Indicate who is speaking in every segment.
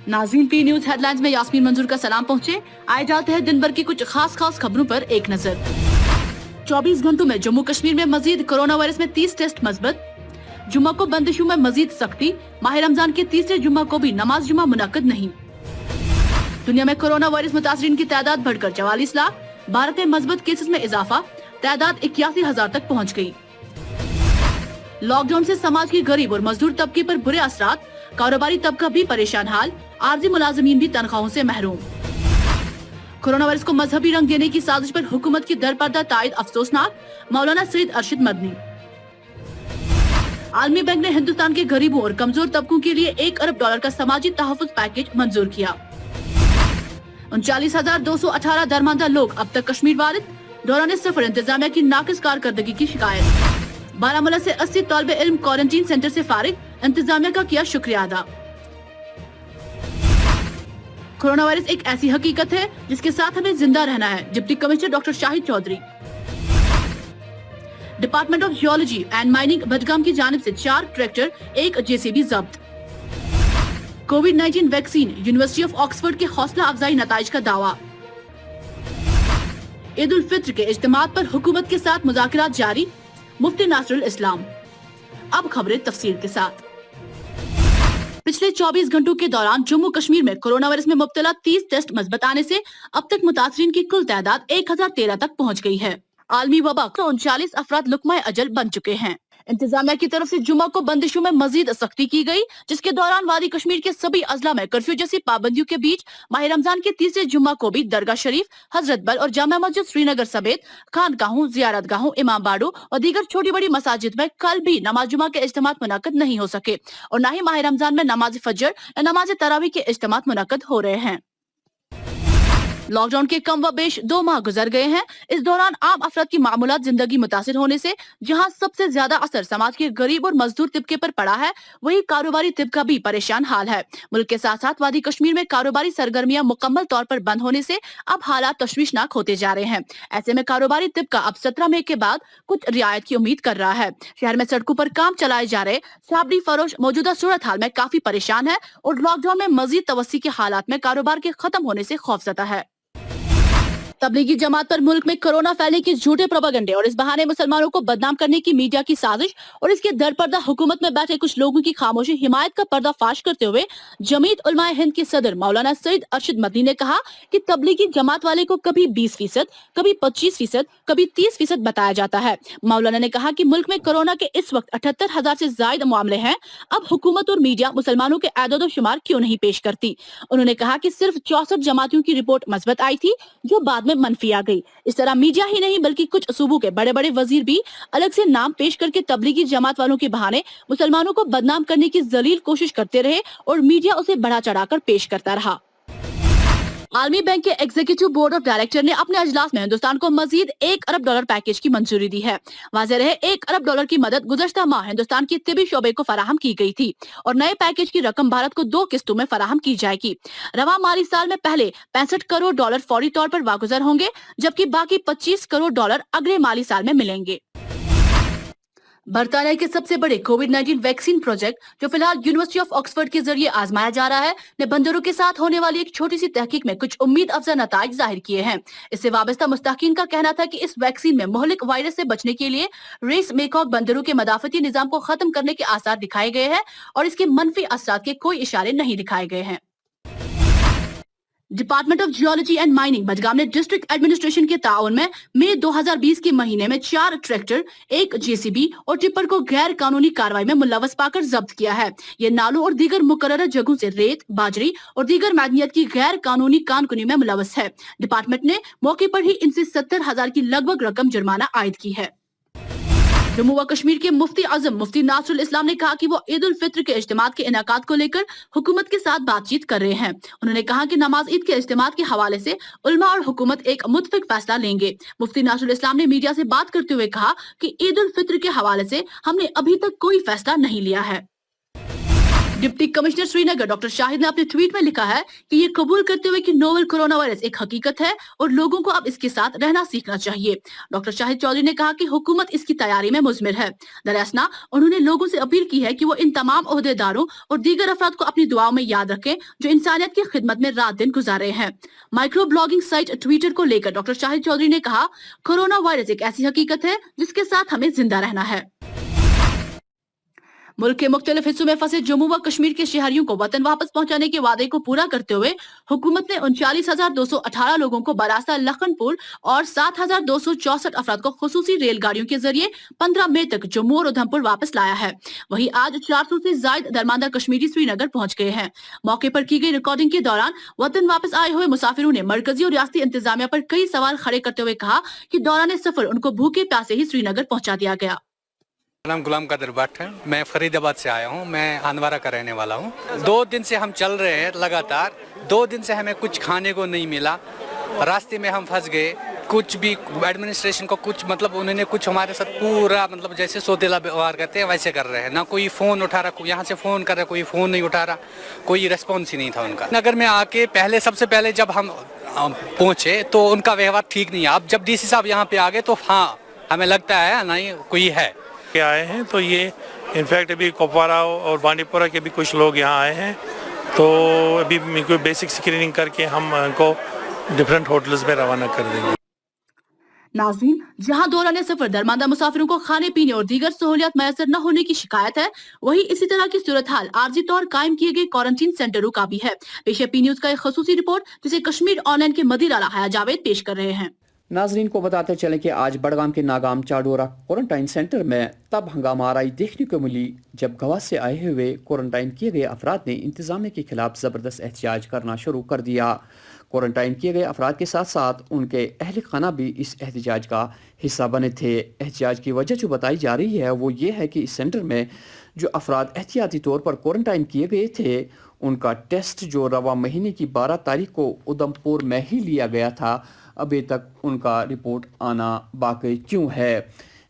Speaker 1: नाज़रीन, P news headlines में यास्मीन मंजूर का सलाम पहुंचे। आए जाते हैं दिन भर की कुछ खास खबरों पर एक नजर। 24 घंटों में जम्मू कश्मीर में मजीद कोरोना वायरस में 30 टेस्ट मस्बत। जुम्मा को बंदिशों में मजीद सख्ती। माह रमजान के तीसरे जुम्मा को भी नमाज जुम्मा मुनक्कद नहीं। दुनिया में कोरोना वायरस मुतासरीन की तादाद बढ़कर 44 लाख। भारत में मस्बत केसेस में इजाफा, तादाद 81,000 तक पहुँच गयी। लॉकडाउन से समाज की गरीब और मजदूर तबके पर बुरे असरात। कारोबारी तबका भी परेशान हाल। आर्जी मुलाजमीन भी तनख्वाहों से महरूम। कोरोना वायरस को मजहबी रंग देने की साजिश पर हुकूमत की दरपर्दा तायद अफसोसनाक। मौलाना सईद अरशद मदनी। आलमी बैंक ने हिंदुस्तान के गरीबों और कमजोर तबकों के लिए $1 अरब का समाजी तहफ़्फ़ुज़ पैकेज मंजूर किया। 39,218 दरमानदा लोग अब तक कश्मीर वारिद। दौरान सफर इंतजामिया की नाकिस कारकर्दगी की शिकायत। बारामूला से 80 तौलबे इल्म क्वारंटीन सेंटर से फारिग। इंतजामिया का किया शुक्रिया अदा। कोरोना वायरस एक ऐसी हकीकत है जिसके साथ हमें जिंदा रहना है। Deputy commissioner doctor Shahid Chaudhary. Department of geology and mining Budgam की जानिब से 4 ट्रैक्टर, 1 जेसीबी जब्त। कोविड-19 वैक्सीन, यूनिवर्सिटी ऑफ ऑक्सफोर्ड के हौसला अफजाई नताइज का दावा। ईद उल फित्र के इज्तिमात पर हुकूमत के साथ मुज़ाकरात जारी। मुफ्ती नासरुल इस्लाम। अब खबरें तफसील के साथ। पिछले 24 घंटों के दौरान जम्मू कश्मीर में कोरोना वायरस में मुब्तला 30 टेस्ट मस्बत आने से अब तक मुतासरीन की कुल तादाद 1013 तक पहुंच गई है। आलमी वबा 39 अफराद लुकमा अजल बन चुके हैं। इंतजामिया की तरफ से जुम्मा को बंदिशों में मजीद सख्ती की गई, जिसके दौरान वादी कश्मीर के सभी अजला में कर्फ्यू जैसी पाबंदियों के बीच माह रमजान के तीसरे जुम्मा को भी दरगाह शरीफ, हजरत बल और जामा मस्जिद श्रीनगर समेत खानकाहों, जियारतगाहों, इमाम बाड़ों और दीगर छोटी बड़ी मसाजिद में कल भी नमाज जुम्मा के इज्तिमात मुनक्कद नहीं हो सके और न ही माह रमजान में नमाज फजर या नमाज तरावी के इज्तिमात मुनक्कद हो रहे हैं। लॉकडाउन के कम व बेश 2 माह गुजर गए हैं। इस दौरान आम अफराद की मामूलात जिंदगी मुतासिर होने से जहां सबसे ज्यादा असर समाज के गरीब और मजदूर तबके पर पड़ा है, वहीं कारोबारी तबका भी परेशान हाल है। मुल्क के साथ साथ वादी कश्मीर में कारोबारी सरगर्मियां मुकम्मल तौर पर बंद होने से अब हालात तशवीशनाक होते जा रहे हैं। ऐसे में कारोबारी तबका अब 17 मई के बाद कुछ रियायत की उम्मीद कर रहा है। शहर में सड़कों पर काम चलाए जा रहे साबड़ी फरोश मौजूदा सूरत हाल में काफी परेशान है और लॉकडाउन में मजीद तवस्सी के हालात में कारोबार के खत्म होने से खौफजदा है। तबलीगी जमात पर मुल्क में कोरोना फैलने के झूठे प्रोपेगेंडे और इस बहाने मुसलमानों को बदनाम करने की मीडिया की साजिश और इसके दरपर्दा हुकूमत में बैठे कुछ लोगों की खामोशी हिमायत का पर्दाफाश करते हुए जमीयत उलमाए हिंद के सदर मौलाना सईद अरशद मदनी ने कहा कि तबलीगी जमात वाले को कभी 20%, कभी 25%, कभी 30% बताया जाता है। मौलाना ने कहा कि मुल्क में कोरोना के इस वक्त 78,000 से ज्यादा मामले हैं। अब हुकूमत और मीडिया मुसलमानों के आदद शुमार क्यों नहीं पेश करती। उन्होंने कहा कि सिर्फ 64 जमातियों की रिपोर्ट मस्बत आई थी जो बाद में मनफी आ गई। इस तरह मीडिया ही नहीं बल्कि कुछ सूबों के बड़े बड़े वजीर भी अलग से नाम पेश करके तबलीगी जमात वालों के बहाने मुसलमानों को बदनाम करने की जलील कोशिश करते रहे और मीडिया उसे बढ़ा चढ़ाकर पेश करता रहा। आलमी बैंक के एग्जीक्यूटिव बोर्ड ऑफ डायरेक्टर ने अपने अजलास में हिंदुस्तान को मजीद $1 अरब पैकेज की मंजूरी दी है। वाज़ेह रहे $1 अरब की मदद गुज़श्ता माह हिंदुस्तान के तिबी शोबे को फराहम की गई थी और नए पैकेज की रकम भारत को 2 किस्तों में फराहम की जाएगी। रवा माली साल में पहले $65 करोड़ फौरी तौर पर वागुजर होंगे, जबकि बाकी $25 करोड़ अगले माली साल में मिलेंगे। बरतानिया के सबसे बड़े कोविड-19 वैक्सीन प्रोजेक्ट, जो फिलहाल यूनिवर्सिटी ऑफ ऑक्सफोर्ड के जरिए आजमाया जा रहा है, ने बंदरों के साथ होने वाली एक छोटी सी तहकीक में कुछ उम्मीद अफजा नताइज जाहिर किए हैं। इससे वाबस्ता मुस्तहकीन का कहना था कि इस वैक्सीन में मुहलिक वायरस से बचने के लिए रेस मेकॉक बंदरों के मदाफती निजाम को खत्म करने के आसार दिखाए गए हैं और इसके मनफी असरात के कोई इशारे नहीं दिखाए गए हैं। Department of geology and mining Budgam ने डिस्ट्रिक्ट एडमिनिस्ट्रेशन के ताउन में मई 2020 के महीने में 4 ट्रैक्टर, 1 जेसीबी और टिप्पर को गैर कानूनी कार्रवाई में मुलव्वस पाकर जब्त किया है। ये नालों और दीगर मुकर्रर जगहों से रेत, बाजरी और दीगर मैदनियत की गैर कानूनी कानकुनी में मुलव्वस है। डिपार्टमेंट ने मौके पर ही इनसे 70,000 की लगभग रकम जुर्माना आयद की है। जम्मू व कश्मीर के मुफ्ती आजम मुफ्ती नासरुल इस्लाम ने कहा कि वो ईद उल फित्र के इज्तिमात के इनाकात को लेकर हुकूमत के साथ बातचीत कर रहे हैं। उन्होंने कहा कि नमाज ईद के इज्तिमात के हवाले से उलमा और हुकूमत एक मुत्फिक फैसला लेंगे। मुफ्ती नासरुल इस्लाम ने मीडिया से बात करते हुए कहा कि ईद उल फित्र के हवाले से हमने अभी तक कोई फैसला नहीं लिया है। Deputy commissioner Srinagar doctor Shahid ने अपने ट्वीट में लिखा है कि ये कबूल करते हुए कि नोवेल कोरोना वायरस एक हकीकत है और लोगों को अब इसके साथ रहना सीखना चाहिए। डॉक्टर शाहिद चौधरी ने कहा कि हुकूमत इसकी तैयारी में मुज़मिर है। दरअसल उन्होंने लोगों से अपील की है कि वो इन तमाम ओहदेदारों और दीगर अफराद को अपनी दुआओं में याद रखें जो इंसानियत की खिदमत में रात दिन गुजार रहे हैं। माइक्रो ब्लॉगिंग साइट ट्विटर को लेकर डॉक्टर शाहिद चौधरी ने कहा, कोरोना वायरस एक ऐसी हकीकत है जिसके साथ हमें जिंदा रहना है। मुल्क के मुख्तलिफ हिस्सों में फंसे जम्मू व कश्मीर के शहरियों को वतन वापस पहुंचाने के वादे को पूरा करते हुए हुकूमत ने 39,218 लोगों को बरासा लखनपुर और 7,264 अफराद को खुसूसी रेलगाड़ियों के जरिए 15 मई तक जम्मू और उधमपुर वापस लाया है। वहीं आज 400 से ज्यादा दरमांदा कश्मीरी श्रीनगर पहुंच गए हैं। मौके पर की गई रिकॉर्डिंग के दौरान वतन वापस आए हुए मुसाफिरों ने मरकजी और रियासती इंतजामिया पर कई सवाल खड़े करते हुए कहा कि दौरान सफर उनको भूखे प्यासे ही श्रीनगर पहुंचा दिया गया।
Speaker 2: नाम गुलाम कदर भट्ट है। मैं फरीदाबाद से आया हूँ। मैं हंदवारा का रहने वाला हूँ। 2 दिन से हम चल रहे हैं लगातार। 2 दिन से हमें कुछ खाने को नहीं मिला। रास्ते में हम फंस गए। कुछ भी एडमिनिस्ट्रेशन को कुछ मतलब उन्होंने कुछ हमारे साथ पूरा मतलब जैसे सौदेला व्यवहार करते हैं वैसे कर रहे हैं। ना कोई फ़ोन उठा रहा, यहाँ से फ़ोन कर रहा, कोई फ़ोन नहीं उठा रहा, कोई रेस्पॉन्स ही नहीं था उनका। नगर में आके सबसे पहले जब हम पहुँचे तो उनका व्यवहार ठीक नहीं है। अब जब डीसी साहब यहाँ पे आ गए तो हाँ हमें लगता है नहीं कोई है
Speaker 3: के आए हैं। तो ये इनफैक्ट अभी कुपवारा और बांडीपुरा के भी कुछ लोग यहाँ आए हैं। तो अभी कोई बेसिक स्क्रीनिंग करके हम उनको डिफरेंट होटल्स में रवाना कर देंगे।
Speaker 1: नाज़रीन, जहां दौरान सफर दरमांदा मुसाफिरों को खाने पीने और दीगर सहूलियत मैसर न होने की शिकायत है, वहीं इसी तरह की सूरत हाल आर्जी तौर कायम किए गए क्वारंटीन सेंटरों का भी है। पेश है पी न्यूज का एक खसूसी रिपोर्ट जिसे कश्मीर ऑनलाइन के मदीर आला हया जावेद पेश कर रहे हैं।
Speaker 4: नाजरीन को बताते चले कि आज बड़गाम के नागाम चाडोरा क्वारंटाइन सेंटर में तब हंगामा आराई देखने को मिली जब गवा से आए हुए क्वारंटाइन किए गए अफराद ने इंतजामिया के खिलाफ ज़बरदस्त एहतजाज करना शुरू कर दिया। क्वारंटाइन किए गए अफराद के साथ साथ उनके अहल खाना भी इस एहतजाज का हिस्सा बने थे। एहतजाज की वजह जो बताई जा रही है वो ये है कि इस सेंटर में जो अफराद एहतियाती तौर पर क्वारंटाइन किए गए थे उनका टेस्ट जो रवा महीने की 12 तारीख को उधमपुर में ही लिया गया था, अभी तक उनका रिपोर्ट आना बाकी क्यों है।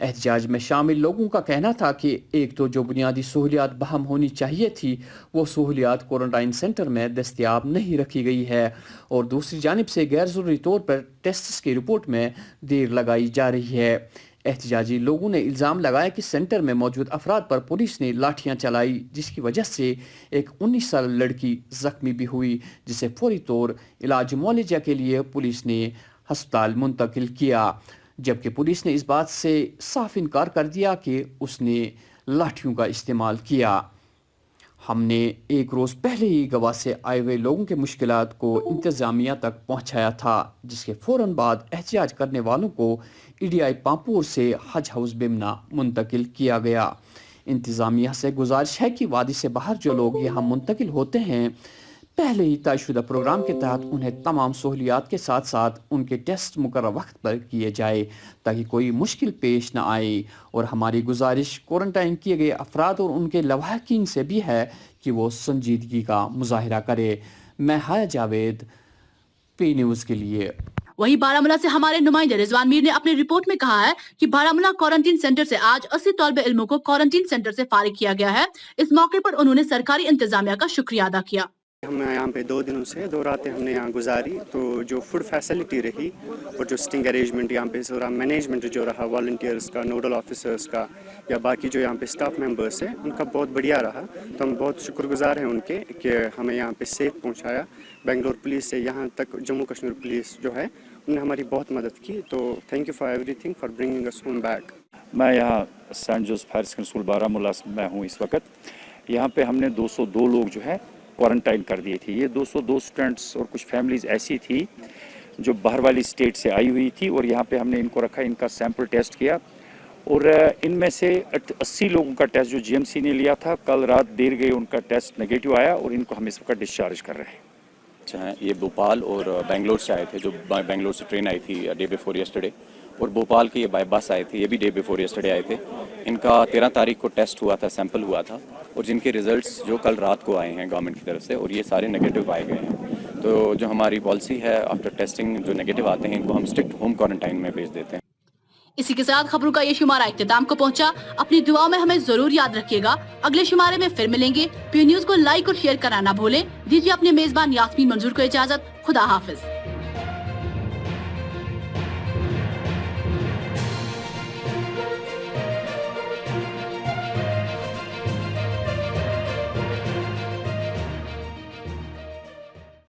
Speaker 4: एहतजाज में शामिल लोगों का कहना था कि एक तो जो बुनियादी सहूलियात बहम होनी चाहिए थी वो सहूलियात क्वारंटाइन सेंटर में दस्तयाब नहीं रखी गई है और दूसरी जानिब से गैर ज़रूरी तौर पर टेस्ट्स की रिपोर्ट में देर लगाई जा रही है। एहतजाजी लोगों ने इल्ज़ाम लगाया कि सेंटर में मौजूद अफराद पर पुलिस ने लाठियां चलाई जिसकी वजह से एक 19 साल लड़की ज़ख्मी भी हुई जिसे फौरी तौर इलाज मुआलजा के लिए पुलिस ने हस्पताल मुंतकिल किया, जबकि पुलिस ने इस बात से साफ इनकार कर दिया कि उसने लाठियों का इस्तेमाल किया। हमने एक रोज़ पहले ही गवा से आए हुए लोगों के मुश्किलात को इंतज़ामिया तक पहुंचाया था, जिसके फ़ौरन बाद एहतजाज करने वालों को EDI पांपोर से हज हाउस बिमना मुंतकिल किया गया। इंतज़ामिया से गुजारिश है कि वादी से बाहर जो लोग यहाँ मुंतकिल होते हैं पहले ही तयशुदा प्रोग्राम के तहत उन्हें तमाम सहूलियात के साथ साथ उनके टेस्ट मुकर्रर वक्त पर किए जाए ताकि कोई मुश्किल पेश न आए। और हमारी गुजारिश क्वारंटाइन किए गए अफराद और उनके लवाहकीन से भी है कि वो संजीदगी का मुजाहिरा करे। मैं हया जावेद, पी न्यूज़ के लिए।
Speaker 1: वहीं बारामूला से हमारे नुमाइंदे रिजवान मीर ने अपनी रिपोर्ट में कहा है कि बारामूला क्वारंटीन सेंटर से आज 80 तौलबे इल्मों को क्वारंटीन सेंटर से फारिग किया गया है। इस मौके पर उन्होंने सरकारी इंतजामिया का शुक्रिया अदा किया।
Speaker 5: हम यहाँ पे 2 दिनों से 2 रातें हमने यहाँ गुजारी, तो जो फूड फैसिलिटी रही और जो स्टिंग अरेंजमेंट यहाँ पे सारा मैनेजमेंट जो रहा वॉलंटियर्स का, नोडल ऑफिसर्स का या बाकी जो यहाँ पे स्टाफ मेंबर्स हैं उनका बहुत बढ़िया रहा। तो हम बहुत शुक्रगुजार हैं उनके कि हमें यहाँ पे सेफ पहुँचाया। बेंगलोर पुलिस से यहाँ तक जम्मू कश्मीर पुलिस जो है उन्होंने हमारी बहुत मदद की। तो thank you for everything for bringing us home back.
Speaker 6: मैं यहाँ Saint Joseph higher secondary school Baramulla में हूँ इस वक्त। यहाँ पे हमने 202 लोग जो है क्वारंटाइन कर दिए थे। ये 202 स्टूडेंट्स और कुछ फैमिलीज़ ऐसी थी जो बाहर वाली स्टेट से आई हुई थी और यहाँ पे हमने इनको रखा, इनका सैंपल टेस्ट किया और इनमें से 80 लोगों का टेस्ट जो GMC ने लिया था कल रात देर गई उनका टेस्ट नेगेटिव आया और इनको हम इस वक्त डिस्चार्ज कर रहे हैं।
Speaker 7: अच्छा, ये भोपाल और बेंगलोर से आए थे, जो बेंगलोर से ट्रेन आई थी डे बिफोर यस्टरडे, और भोपाल के ये बाय बस आए थे, ये भी डे बिफोर यस्टरडे आए थे। इनका 13 तारीख को टेस्ट हुआ था, सैंपल हुआ था और जिनके रिजल्ट्स जो कल रात को आए हैं गवर्नमेंट की तरफ से और ये सारे नेगेटिव पाए गए हैं। तो जो हमारी पॉलिसी है आफ्टर टेस्टिंग जो नेगेटिव आते हैं इनको हम स्ट्रिक्ट होम क्वारंटाइन में भेज देते हैं।
Speaker 1: इसी के साथ खबरों का ये शुमारा इख्तिताम को पहुंचा। अपनी दुआओं में हमें जरूर याद रखिएगा। अगले शुमारे में फिर मिलेंगे। पी न्यूज को लाइक और शेयर करना ना भूलें। दीजिए अपने मेजबान यास्मीन मंजूर को इजाजत। खुदा हाफिज।